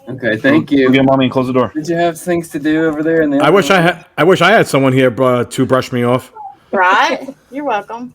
Okay, thank Go you. get mommy and close the door. Did you have things to do over there? I wish I had someone here to brush me off. Right? You're welcome.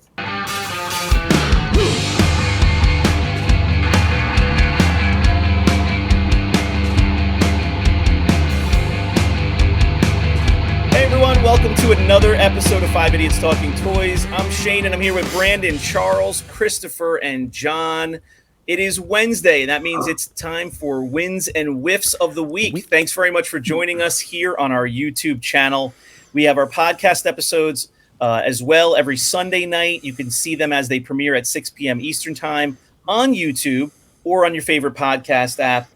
Hey everyone, welcome to another episode of 5 Idiots Talking Toys. I'm Shane and I'm here with Brandon, Charles, Christopher, and John. It is Wednesday, and that means it's time for Wins and Wiffs of the Week. Thanks very much for joining us here on our YouTube channel. We have our podcast episodes as well every Sunday night. You can see them as they premiere at 6 p.m. Eastern Time on YouTube or on your favorite podcast app.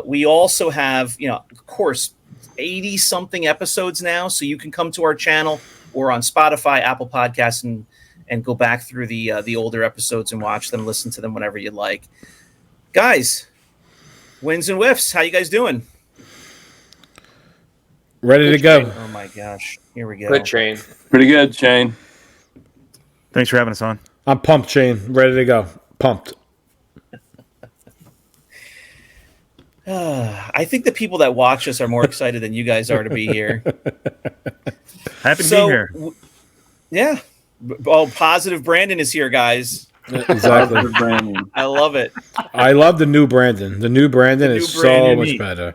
We also have, of course, 80-something episodes now, so you can come to our channel or on Spotify, Apple Podcasts, and go back through the older episodes and watch them, listen to them whenever you like. Guys, Wins and Wiffs, how you guys doing? Ready to go. Oh my gosh, here we go. Good, Shane. Pretty good, Shane. Thanks for having us on. I'm pumped, Shane. Ready to go. Pumped. I think the people that watch us are more excited than you guys are to be here. Happy to be here. Yeah. Oh, positive Brandon is here, guys. Exactly. Brandon. I love it. I love the new Brandon. The new Brandon is so much better.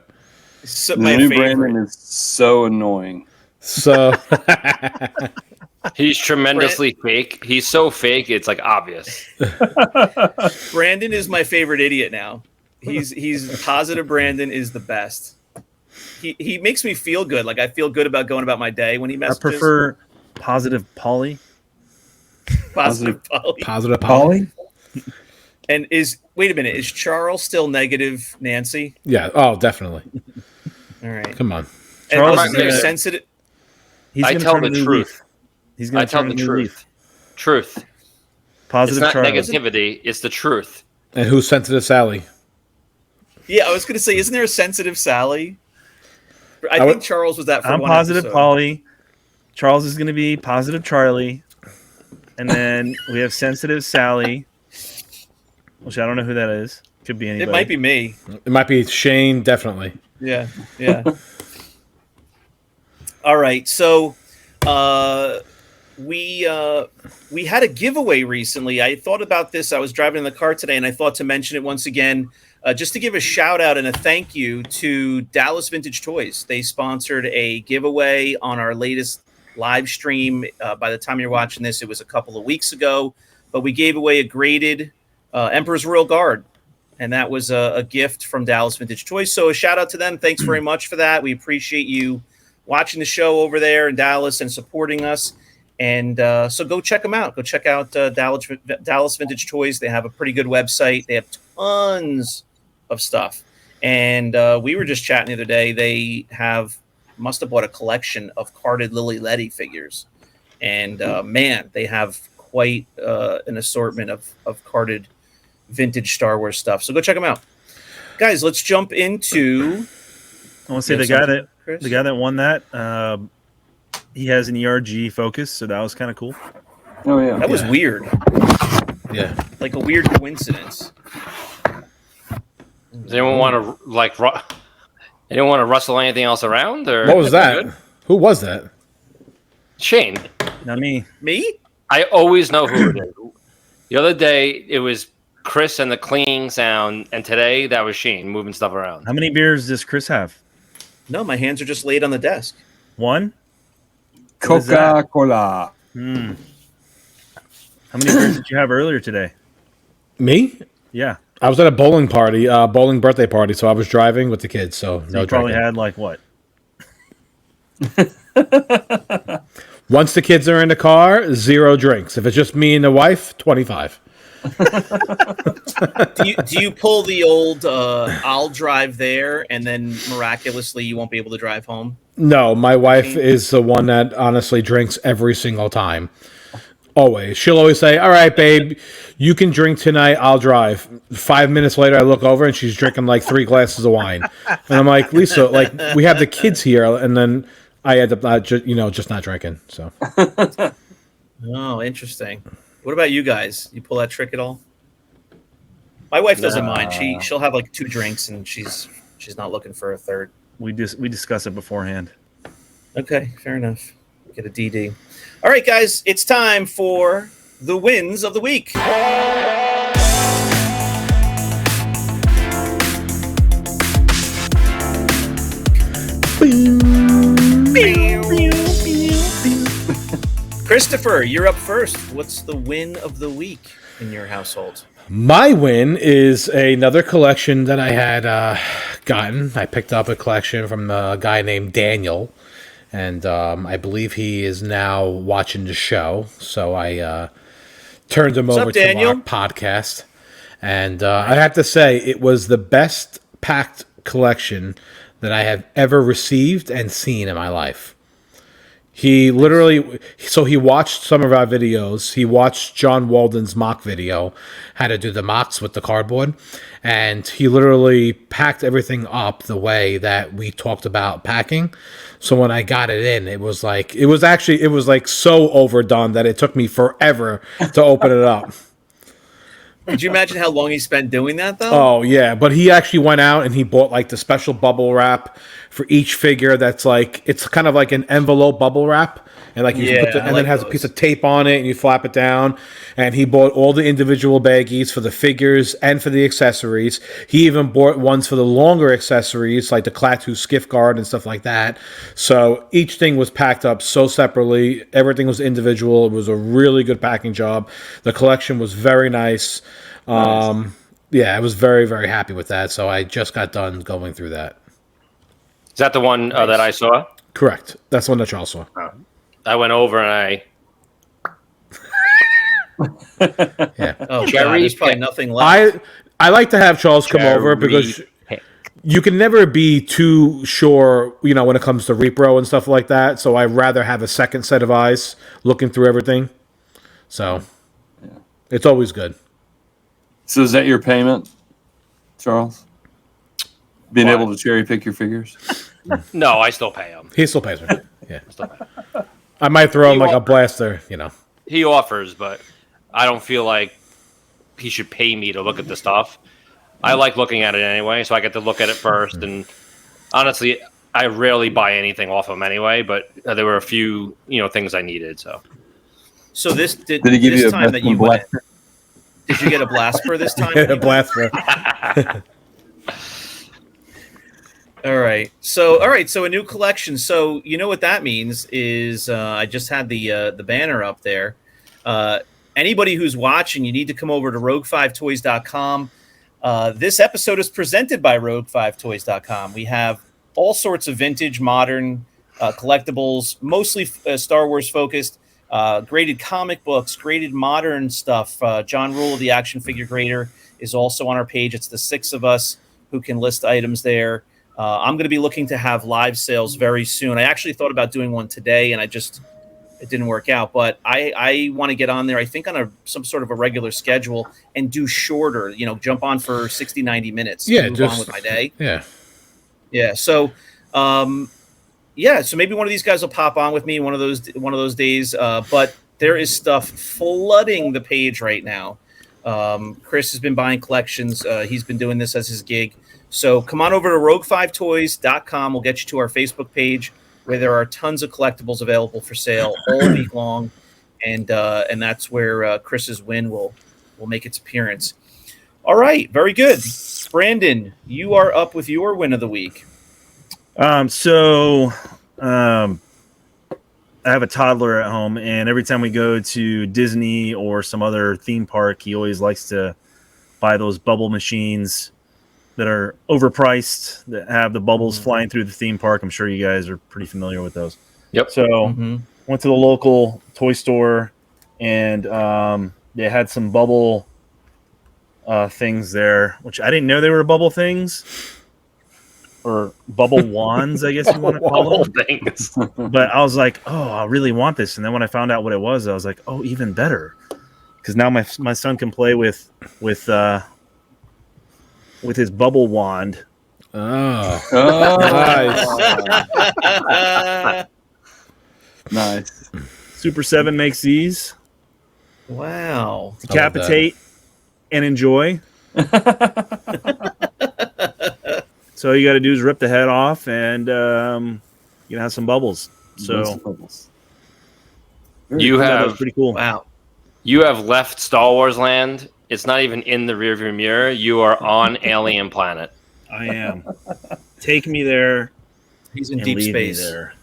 So, The my new favorite. Brandon is so annoying. So He's tremendously fake. He's so fake, it's like obvious. Brandon is my favorite idiot now. He's positive. Brandon is the best. He makes me feel good. Like I feel good about going about my day when he I messages. prefer positive Polly. positive Polly. positive Polly. And wait a minute, is Charles still negative Nancy? Yeah. Oh, definitely. All right. Come on. And Charles wasn't there is gonna- sensitive? He's I gonna tell turn the a new truth. leaf. He's going I to tell turn the a new truth. leaf. Truth. It's Positive not Charles. negativity, it's the truth. And who's sensitive Sally? Yeah, I was going to say, isn't there a sensitive Sally? I would- think Charles was that for I'm one positive episode. Polly. Charles is going to be positive Charlie. And then we have sensitive Sally, which I don't know who that is. Could be anybody. It might be me. It might be Shane, definitely. Yeah. All right. So we had a giveaway recently. I thought about this. I was driving in the car today, and I thought to mention it once again, just to give a shout out and a thank you to Dallas Vintage Toys. They sponsored a giveaway on our latest live stream. By the time you're watching this, it was a couple of weeks ago, but we gave away a graded Emperor's Royal Guard. And that was a gift from Dallas Vintage Toys. So a shout out to them. Thanks very much for that. We appreciate you watching the show over there in Dallas and supporting us. And so go check them out. Go check out Dallas Vintage Toys. They have a pretty good website. They have tons of stuff. And we were just chatting the other day. They must have bought a collection of carded Lily Letty figures. And man, they have quite an assortment of carded vintage Star Wars stuff. So go check them out. Guys, let's jump into... I want to say the guy that won that, he has an ERG Focus, so that was kind of cool. Oh, yeah. That was weird. Yeah. Like a weird coincidence. Does anyone want to anyone want to rustle anything else around? Or What was that? Good? Who was that? Shane. Not me. Me? I always know who it is. The other day it was Chris and the clinging sound, and today that was Shane moving stuff around. How many beers does Chris have? No, my hands are just laid on the desk. One? What is that? Coca-Cola. How many beers did you have earlier today? Me? Yeah. I was at a bowling birthday party, so I was driving with the kids, so no You probably drinking. had like what? Once the kids are in the car, 0 drinks. If it's just me and the wife, 25. Do you pull the old I'll drive there and then miraculously you won't be able to drive home? No, my wife is the one that honestly drinks every single time. Always. She'll always say, all right, babe, you can drink tonight. I'll drive. 5 minutes later, I look over and she's drinking like 3 glasses of wine. And I'm like, Lisa, like we have the kids here. And then I end up just not drinking. So. Oh, interesting. What about you guys? You pull that trick at all? My wife doesn't mind. She'll have like 2 drinks and she's She's not looking for a third. We discussed it beforehand. Okay, fair enough. Get a DD. All right, guys, it's time for the wins of the week. Christopher, you're up first. What's the win of the week in your household? My win is another collection that I had gotten. I picked up a collection from a guy named Daniel, and I believe he is now watching the show. So I turned him over to our podcast, and I have to say it was the best packed collection that I have ever received and seen in my life. He literally, so he watched some of our videos. He watched John Walden's mock video, how to do the mocks with the cardboard. And he literally packed everything up the way that we talked about packing. So when I got it in, it was like so overdone that it took me forever to open it up. Could you imagine how long he spent doing that, though? Oh, yeah. But he actually went out and he bought like the special bubble wrap for each figure that's like, it's kind of like an envelope bubble wrap. And like you put and then it has a piece of tape on it and you flap it down. And he bought all the individual baggies for the figures and for the accessories. He even bought ones for the longer accessories, like the Klaatu skiff guard and stuff like that. So each thing was packed up so separately. Everything was individual. It was a really good packing job. The collection was very nice. Yeah, I was very, very happy with that. So I just got done going through that. Is that the one that I saw? Correct. That's the one that Charles saw. I went over and Yeah. Oh, God, there's probably nothing left. I like to have Charles come over because you can never be too sure, when it comes to repro and stuff like that. So I'd rather have a second set of eyes looking through everything. So it's always good. So is that your payment, Charles? Being able to cherry pick your figures? No, I still pay him. He still pays me. Yeah. I might throw him like a blaster, He offers, but I don't feel like he should pay me to look at the stuff. I like looking at it anyway, so I get to look at it first. And honestly, I rarely buy anything off him anyway, but there were a few, things I needed. So this did he give you a time that you went? blaster? Did you get a blaster this time? A blaster. All right. So a new collection. So you know what that means is I just had the banner up there. Anybody who's watching, you need to come over to rogue5toys.com. This episode is presented by rogue5toys.com. We have all sorts of vintage, modern collectibles, mostly Star Wars focused, graded comic books, graded modern stuff. John Rule, the action figure grader, is also on our page. It's the 6 of us who can list items there. I'm going to be looking to have live sales very soon. I actually thought about doing one today, and it didn't work out. But I want to get on there, I think, on some sort of a regular schedule and do shorter, jump on for 60, 90 minutes. Yeah, move on with my day. Yeah. Yeah. So, so maybe one of these guys will pop on with me one of those days. But there is stuff flooding the page right now. Chris has been buying collections. He's been doing this as his gig. So come on over to rogue5toys.com. We'll get you to our Facebook page where there are tons of collectibles available for sale all week long. And that's where Chris's win will make its appearance. All right. Very good. Brandon, you are up with your win of the week. I have a toddler at home, and every time we go to Disney or some other theme park, he always likes to buy those bubble machines that are overpriced, that have the bubbles flying through the theme park. I'm sure you guys are pretty familiar with those. Yep. So went to the local toy store, and they had some bubble things there, which I didn't know they were bubble things. Or bubble wands, I guess you want to call them. Things. But I was like, oh, I really want this. And then when I found out what it was, I was like, oh, even better. Because now my son can play with his bubble wand. Oh. Nice. Super 7 makes these. Wow. Decapitate and enjoy. So you got to do is rip the head off, and you have some bubbles. So You that have was pretty cool. Wow. You have left Star Wars land. It's not even in the rearview mirror. You are on alien planet. I am. Take me there. He's in And deep leave space. Me there.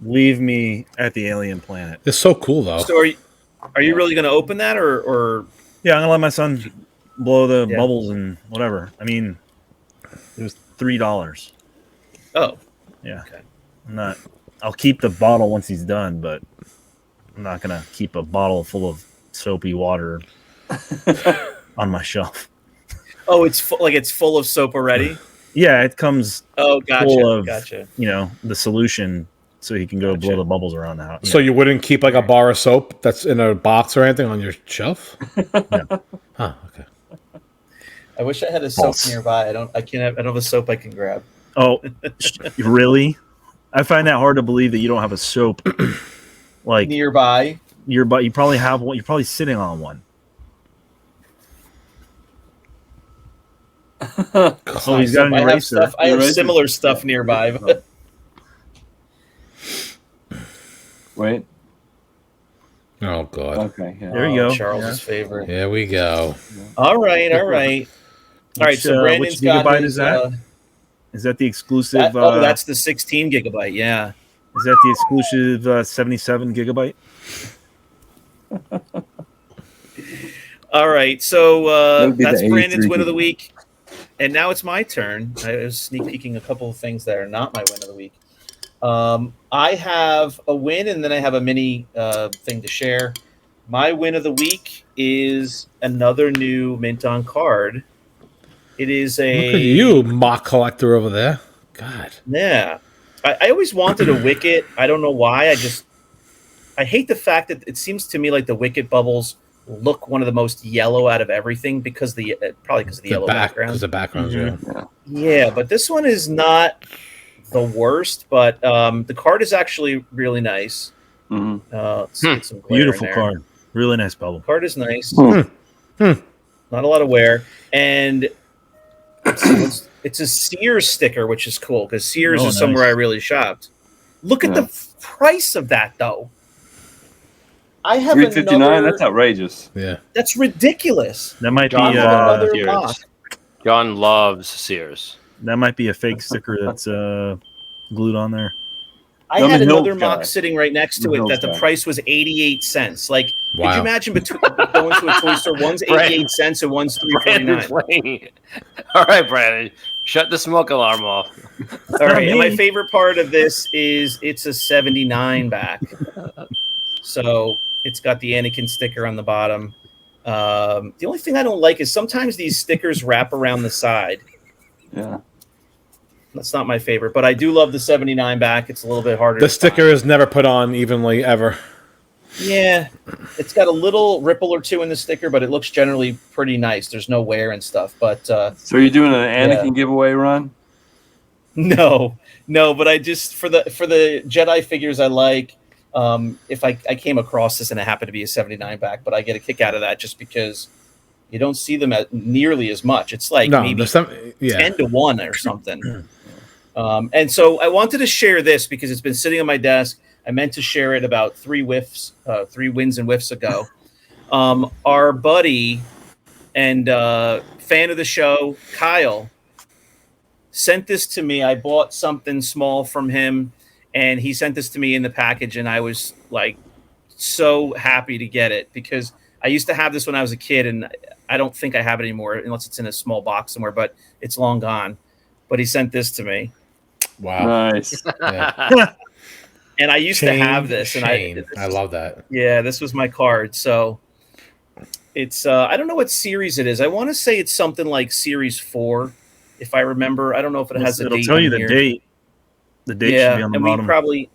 Leave me at the alien planet. It's so cool though. So are you really going to open that or Yeah, I'm gonna let my son blow the Yeah. bubbles and whatever. I mean, it was $3. oh, Yeah, Okay. I'm not. I'll keep the bottle once he's done, but I'm not gonna keep a bottle full of soapy water on my shelf. oh, it's full of soap already? Yeah, it comes Oh, gotcha. full of Gotcha. the solution, so he can go blow the bubbles around the house. So you wouldn't keep like a bar of soap that's in a box or anything on your shelf? No. Huh. Okay. I wish I had a soap nearby. I don't have a soap I can grab. Oh, really? I find that hard to believe that you don't have a soap like Nearby. you probably have one. You're probably sitting on one. Oh, he's got an I have eraser. stuff. I have Eraser. similar stuff nearby. But Wait. Oh god. Okay. Yeah. There you go. Charles's favorite. Here we go. All right. All right. So Brandon's which got gigabyte his, is that? Is that the exclusive? that's the 16 gigabyte. Yeah. Is that the exclusive 77 gigabyte? All right. So That'd be that's the Brandon's 83 win of the gigabyte. week, and now it's my turn. I was sneak peeking a couple of things that are not my win of the week. I have a win, and then I have a mini thing to share. My win of the week is another new mint on card. It is a Look at you, mock collector over there. God. Yeah. I always wanted a Wicket. I don't know why. I hate the fact that it seems to me like the Wicket bubbles look one of the most yellow out of everything because probably because of the yellow background. Because the background's yeah. Yeah, but this one is not the worst, but the card is actually really nice. Mhm. Let's get some glare in Beautiful there. card. Really nice bubble. Card is nice. Hmm. Not a lot of wear. And it's a Sears sticker, which is cool because Sears is somewhere I really shopped. Look at the price of that, though. I have $3.59. another. That's outrageous. Yeah. That's ridiculous. That might John be Another Sears. mock. John loves Sears. that might be a fake sticker that's glued on there. I I'm had a Hills another mock guy. sitting right next to I'm a it that Hills the guy. price was 88 cents. Like, could Wow. you imagine going to a toy store? One's 88 cents and one's Brandon's $3.49. playing. All right, Brandon, shut the smoke alarm off. All right, and my favorite part of this is it's a 79 back. So it's got the Anakin sticker on the bottom. The only thing I don't like is sometimes these stickers wrap around the side. Yeah. That's not my favorite, but I do love the 79 back. It's a little bit harder. The to sticker find. is never put on evenly ever. Yeah, it's got a little ripple or two in the sticker, but it looks generally pretty nice. There's no wear and stuff, but So you're doing an Anakin giveaway run? no, but I just for the Jedi figures I like. If I came across this and it happened to be a 79 back, but I get a kick out of that just because you don't see them nearly as much. It's like No, maybe there's some. Yeah. 10 to 1 or something. And so I wanted to share this because it's been sitting on my desk. I meant to share it about 3 Wins and Wiffs ago. Our buddy and fan of the show, Kyle, sent this to me. I bought something small from him, and he sent this to me in the package, and I was like so happy to get it because I used to have this when I was a kid, and I don't think I have it anymore unless it's in a small box somewhere, but it's long gone. But he sent this to me. Wow. Nice. Yeah. And I used to have this, and I love that. Yeah, this was my card. So it's I don't know what series it is. I want to say it's something like Series 4, if I remember. I don't know if it has a It'll date. tell you in the here. date. The date should be on the and bottom.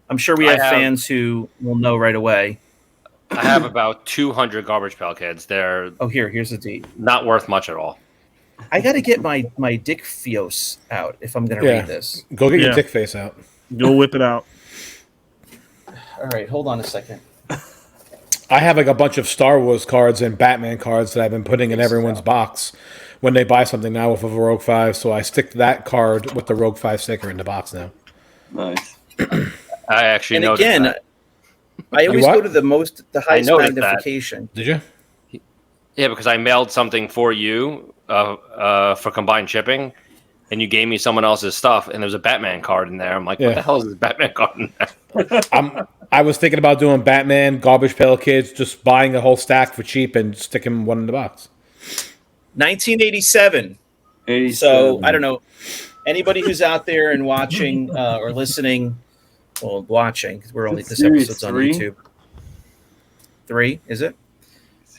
I'm sure we I have have- fans who will know right away. I have about 200 garbage pail kids. They're Oh, here's the date. not worth much at all. I got to get my Dick Fios out if I'm going to Yeah. read this. Go get your Yeah. dick face out. Go whip it out. All right, hold on a second. I have like a bunch of Star Wars cards and Batman cards that I've been putting in everyone's box when they buy something now with a Rogue 5. So I stick that card with the Rogue 5 sticker in the box now. Nice. I actually And noticed again, that. I always what? go to the highest noticed that. magnification. Did you? Yeah, because I mailed something for you for combined shipping, and you gave me someone else's stuff, and there was a Batman card in there. I'm like, Yeah. what the hell is this Batman card in there? I was thinking about doing Batman, Garbage Pail Kids, just buying a whole stack for cheap and sticking one in the box. 1987. 87. So I don't know. Anybody who's out there and watching or listening, well, watching, because we're only this Series episode's on 3? YouTube. 3, is it?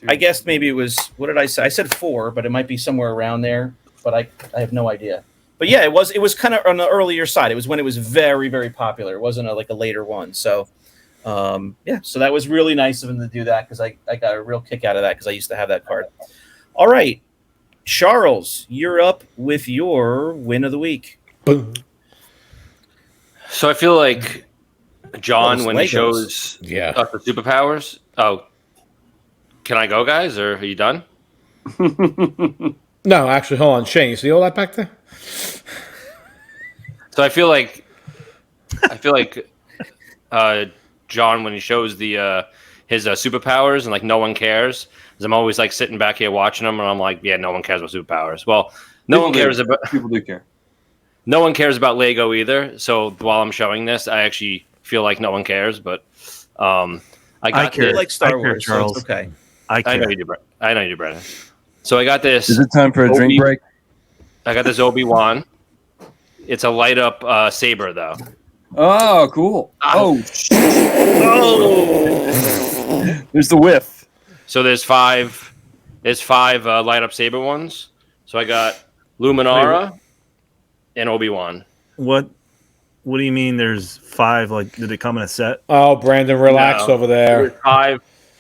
I guess maybe it was. What did I say? I said 4, but it might be somewhere around there. But I have no idea. But yeah, it was kind of on the earlier side. It was when it was very, very popular. It wasn't like a later one. So yeah, so that was really nice of him to do that because I got a real kick out of that because I used to have that card. All right, Charles, you're up with your win of the week. Boom. So I feel like John, it's when he Legos. shows Yeah. us the superpowers. Oh, can I go, guys, or are you done? No, actually, hold on. Shane, you see all that back there? So I feel like John, when he shows the his superpowers and like no one cares, because I'm always like sitting back here watching them, and I'm like, yeah, no one cares about superpowers. Well, no one cares about People do care. no one cares about Lego either. So while I'm showing this, I actually feel like no one cares, but I got care. You this. like Star I care, Wars, Charles. so it's okay. I I care. know you do, I know you do, Brandon. So I got this. Is it time for a drink Obi- break? I got this Obi-Wan. It's a light up saber though. Oh, cool. Oh, there's the whiff. So there's five light up saber ones. So I got Luminara and Obi-Wan. What do you mean? There's 5? Like, did it come in a set? Oh, Brandon, relax No. over there.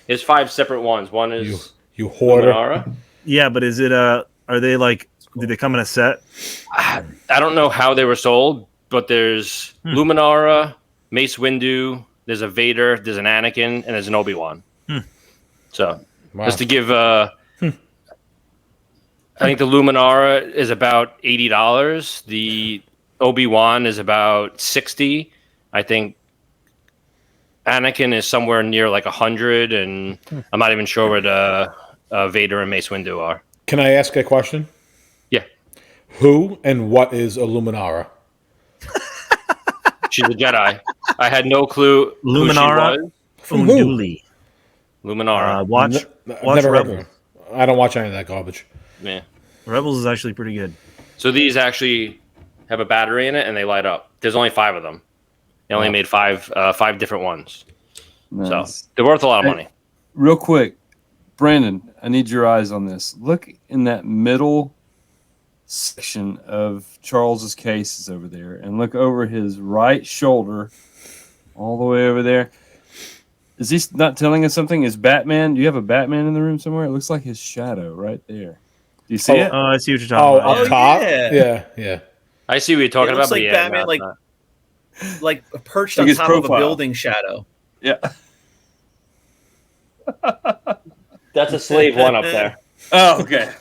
There's 5 separate ones. One is You hoarder. Luminara. Yeah, but is it are they like? Did they come in a set? I don't know how they were sold, but there's Luminara, Mace Windu, there's a Vader, there's an Anakin, and there's an Obi-Wan. So Wow. just to give I think the Luminara is about $80. The Obi-Wan is about $60. I think Anakin is somewhere near like 100, and I'm not even sure where the Vader and Mace Windu are. Can I ask a question? Yeah, Who and what is a Luminara? she's a Jedi. I had no clue Luminara? who she was. From who? Unduli. Luminara. Watch I've watch never heard Rebels. of her. I don't watch any of that garbage. Yeah. Rebels is actually pretty good. So these actually have a battery in it, and they light up. There's only 5 of them. They only made 5 different ones. Nice. So they're worth a lot of money. Real quick, Brandon, I need your eyes on this. Look in that middle section of Charles's cases over there, and look over his right shoulder, all the way over there. Is he not telling us something? Is Batman? Do you have a Batman in the room somewhere? It looks like his shadow right there. Do you see it? I see what you're Oh, talking about. up top? yeah. Yeah. I see what you're talking It about. looks But like yeah, Batman, no, like- it's not. Like perched Like on his top of a profile. building shadow. Yeah. That's a slave one up there. Oh, okay.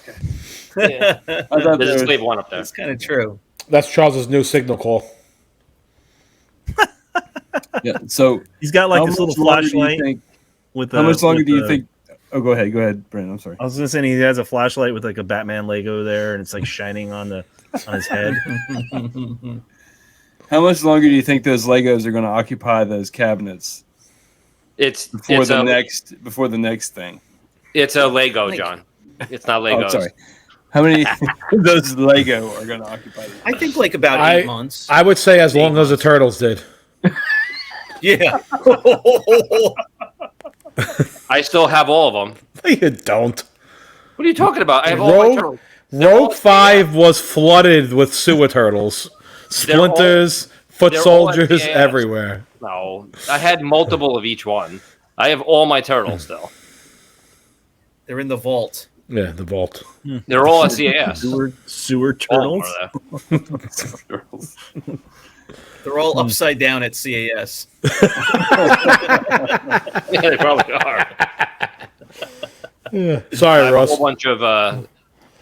Yeah. I thought There's a there was- slave one up there. That's kind of true. That's Charles's new signal call. yeah. So, He's got like how this little much longer do you flashlight think- with. How much longer with do you the- think? Oh, go ahead, Brandon. I'm sorry. I was gonna say he has a flashlight with like a Batman Lego there, and it's like shining on his head. How much longer do you think those Legos are going to occupy those cabinets It's before it's the next thing? It's a Lego, John. It's not Legos. Oh, sorry. How many of those Lego are going to occupy? I think like about 8 months. I would say as long as the turtles did. Yeah. I still have all of them. No, you don't. What are you talking about? I have all my Rogue, turtles. Rogue 5 was flooded with sewer turtles. Splinters, foot they're all at soldiers the ass. everywhere. No, I had multiple of each one. I have all my turtles still. They're in the vault. Yeah, the vault. They're all at CAS. Sewer All turtles. of them. They're all upside down at CAS. Yeah, they probably are. Sorry, I have Russ. I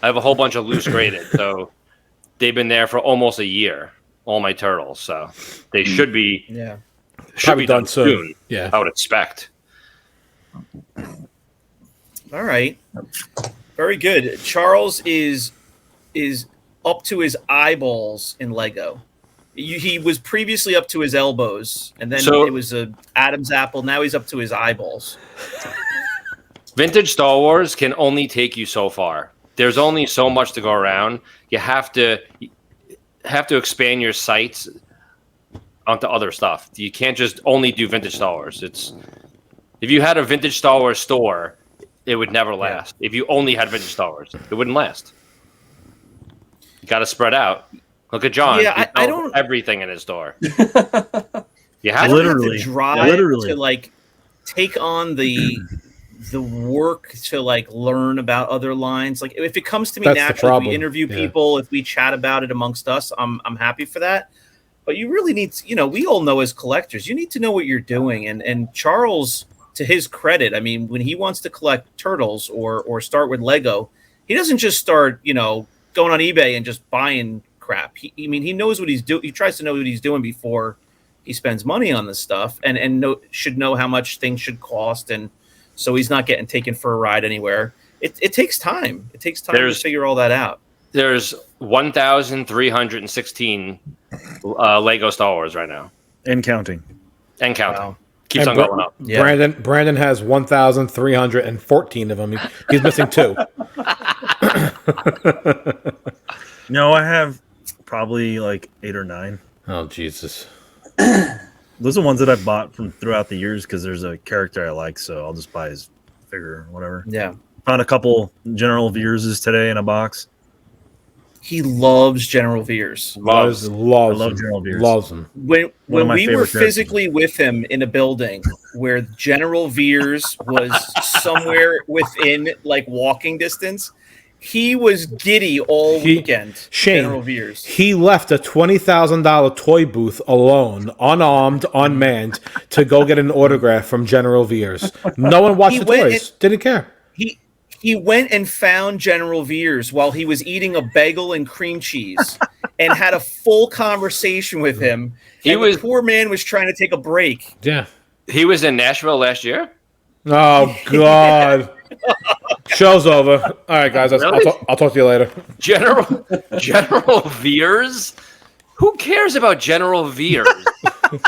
have a whole bunch of loose graded, so they've been there for almost a year. All my turtles, so they should be Probably done soon. Yeah. I would expect. All right. Very good. Charles is up to his eyeballs in Lego. He was previously up to his elbows, and then it was a Adam's apple. Now he's up to his eyeballs. Vintage Star Wars can only take you so far. There's only so much to go around. You have to expand your sights onto other stuff. You can't just only do vintage Star Wars. If you had a vintage Star Wars store, it would never last. If you only had vintage Star Wars, it wouldn't last. You got to spread out. Look at John. Yeah, I don't everything in his store. You I have don't Literally. have the drive Literally. to like take on the work to like learn about other lines. Like if it comes to me That's the naturally, if problem. we interview Yeah. people, if we chat about it amongst us, I'm happy for that. But you really need to, we all know as collectors, you need to know what you're doing. And Charles, to his credit, I mean, when he wants to collect turtles or start with Lego, he doesn't just start, going on eBay and just buying crap. He knows what he's doing. He tries to know what he's doing before he spends money on this stuff, and should know how much things should cost, and so he's not getting taken for a ride anywhere. It takes time. It takes time to figure all that out. There's 1,316 Lego Star Wars right now, And counting. and counting. Wow. Keeps on going up. Yeah. Brandon has 1,314 of them. He's missing 2. No, I have probably like 8 or 9. Oh, Jesus. Those are ones that I've bought from throughout the years because there's a character I like, so I'll just buy his figure or whatever. Yeah. Found a couple General Veerses today in a box. He loves General Veers. Loves I love him. General Veers. Loves him. When One of my we were favorite characters. physically with him in a building where General Veers was somewhere within like walking distance, he was giddy all weekend. Shane, General Veers. He left a $20,000 toy booth alone, unarmed, unmanned, to go get an autograph from General Veers. No one watched the toys. Didn't care. He went and found General Veers while he was eating a bagel and cream cheese and had a full conversation with him. The poor man was trying to take a break. Yeah. He was in Nashville last year. Oh, God. Show's over. All right, guys. Really? I'll talk to you later. General Veers? Who cares about General Veers?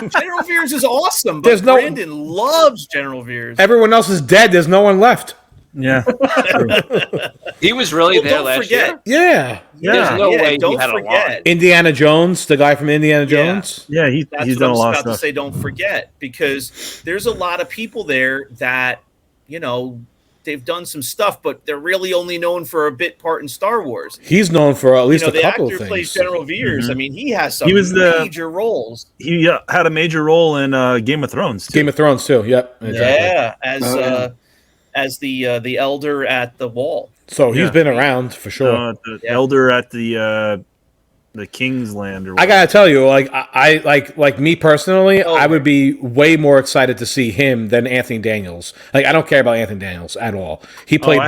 General Veers is awesome, but Brandon loves General Veers. Everyone else is dead. There's no one left. Yeah. He was really there last year? Yeah. There's no way don't he had forget. a line. Indiana Jones, the guy from Indiana Jones. Yeah, That's he's what done I a was lot of about to stuff. say. Don't forget, because there's a lot of people there that they've done some stuff, but they're really only known for a bit part in Star Wars. He's known for at least a the couple actor of things. plays General Veers. Mhm. I mean, he has some major roles. He had a major role in Game of Thrones, too. Game of Thrones too. Yep. Exactly. Yeah, as the elder at the wall. So he's been around for sure. The elder at the King's Land. Or I gotta tell you, I like me personally, Oh, I would be way more excited to see him than Anthony Daniels. Like I don't care about Anthony Daniels at all. He played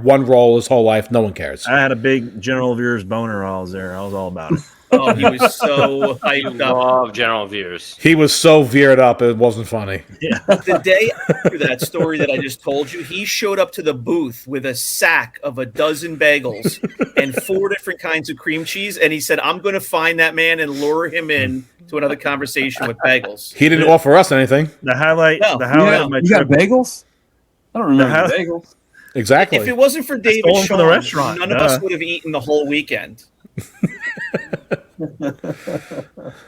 one role his whole life. No one cares. I had a big General Veers boner while I was there. I was all about it. Oh, he was so hyped up. Love General Veers. He was so veered up, it wasn't funny. The day after that story that I just told you, he showed up to the booth with a sack of a dozen bagels and 4 different kinds of cream cheese, and he said, "I'm going to find that man and lure him in to another conversation with bagels." He didn't offer us anything. The highlight of my You got trip. bagels? I don't remember bagels. Exactly. If it wasn't for David stolen Shaw, from the restaurant. none of us would have eaten the whole weekend.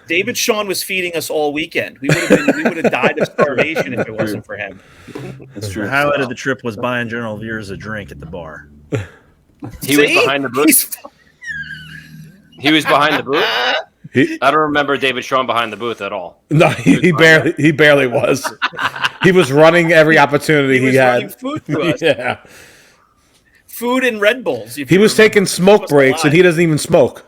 David Shawn was feeding us all weekend. We would have died of starvation if it wasn't for him. That's true. The highlight of the trip was buying General Veers a drink at the bar. He was behind the booth. He was behind the booth. I don't remember David Shawn behind the booth at all. No, he barely was. He was running every opportunity he was had. running food to us. Yeah. food and Red Bulls. He was taking smoke breaks, and he doesn't even smoke.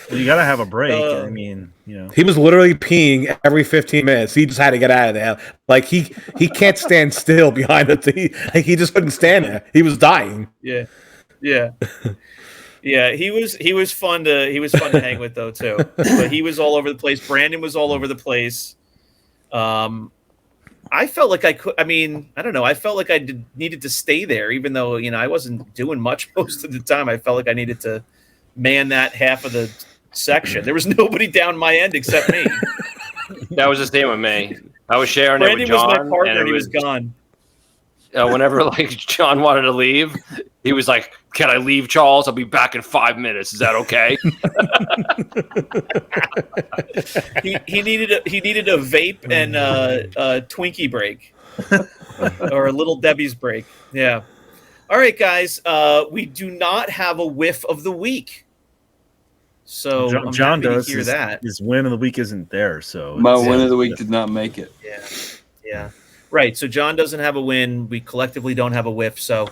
Well, you got to have a break. I mean, He was literally peeing every 15 minutes. He just had to get out of there. Like he can't stand still behind the thing. Like he just couldn't stand there. He was dying. Yeah. He was fun to hang with though too. But he was all over the place. Brandon was all over the place. I felt like I could. I mean, I don't know. I felt like I needed to stay there, even though I wasn't doing much most of the time. I felt like I needed to man that half of the section. There was nobody down my end except me. That was the same with me. I was sharing Brandon it with John. was my partner, and he was was gone. Whenever like John wanted to leave, he was like, "Can I leave, Charles? I'll be back in 5 minutes. Is that okay?" he needed a vape and a Twinkie break, or a Little Debbie's break. Yeah. All right, guys. We do not have a whiff of the week, so John happy does. to hear that. His win of the week isn't there, so My win of the week did not make it. Yeah. Right. So John doesn't have a win. We collectively don't have a whiff. So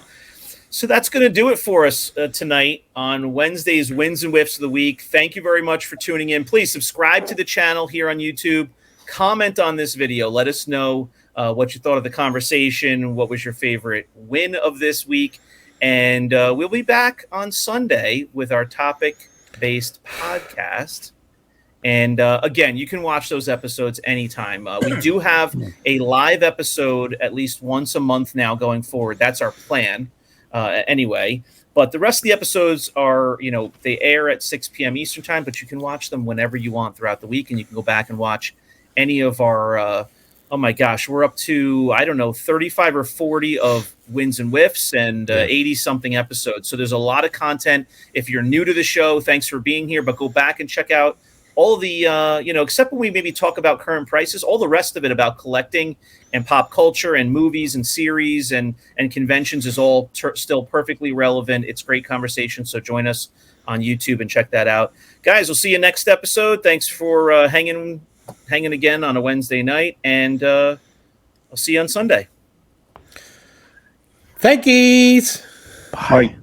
that's going to do it for us tonight on Wednesday's Wins and Wiffs of the Week. Thank you very much for tuning in. Please subscribe to the channel here on YouTube. Comment on this video. Let us know what you thought of the conversation. What was your favorite win of this week? And we'll be back on Sunday with our topic-based podcast. And again, you can watch those episodes anytime. We do have a live episode at least once a month now going forward. That's our plan anyway. But the rest of the episodes are, they air at 6 p.m. Eastern time, but you can watch them whenever you want throughout the week. And you can go back and watch any of our, oh my gosh, we're up to, 35 or 40 of Wins and Wiffs and 80-something episodes. So there's a lot of content. If you're new to the show, thanks for being here. But go back and check out all the, except when we maybe talk about current prices, all the rest of it about collecting and pop culture and movies and series and conventions is all still perfectly relevant. It's great conversation. So join us on YouTube and check that out. Guys, we'll see you next episode. Thanks for hanging again on a Wednesday night. And I'll see you on Sunday. Thank yous. Bye.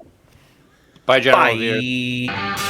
Bye, John. Bye.